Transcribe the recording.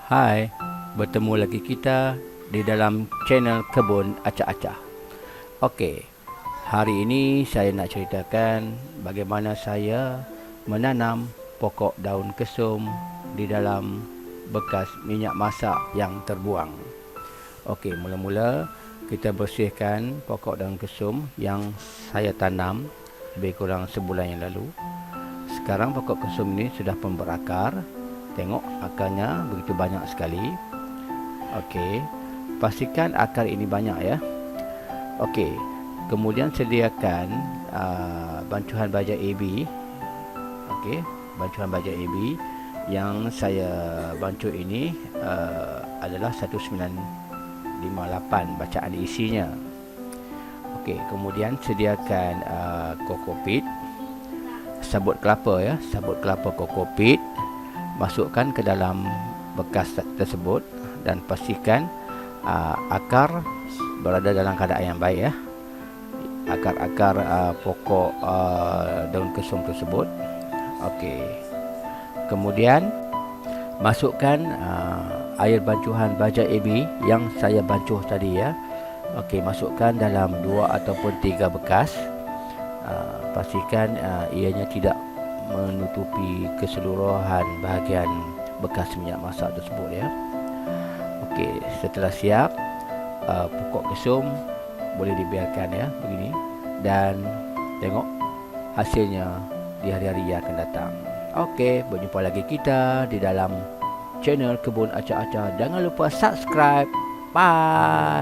Hai, bertemu lagi kita di dalam channel Kebun Acak-Acak. Okey, hari ini saya nak ceritakan bagaimana saya menanam pokok daun kesum di dalam bekas minyak masak yang terbuang. Okey, mula-mula kita bersihkan pokok daun kesum yang saya tanam lebih kurang sebulan yang lalu. Sekarang pokok kesum ini sudah pun berakar. Tengok akarnya begitu banyak sekali. Okey, pastikan akar ini banyak ya. Okey, kemudian sediakan bancuhan baja AB. Okey, bancuhan baja AB yang saya bancuh ini adalah 1958 bacaan isinya. Okey, kemudian sediakan kokopit, sabut kelapa ya, sabut kelapa kokopit. Masukkan ke dalam bekas tersebut dan pastikan akar berada dalam keadaan yang baik ya. Akar-akar pokok daun kesum tersebut. Okey. Kemudian masukkan air bancuhan baja AB yang saya bancuh tadi ya. Okey, masukkan dalam 2 ataupun 3 bekas. Pastikan ianya tidak menutupi keseluruhan bahagian bekas minyak masak tersebut ya. Okey, setelah siap, pokok kesum boleh dibiarkan ya begini, dan tengok hasilnya di hari-hari yang akan datang. Okey, berjumpa lagi kita di dalam channel Kebun Acak-Acak. Jangan lupa subscribe. Bye.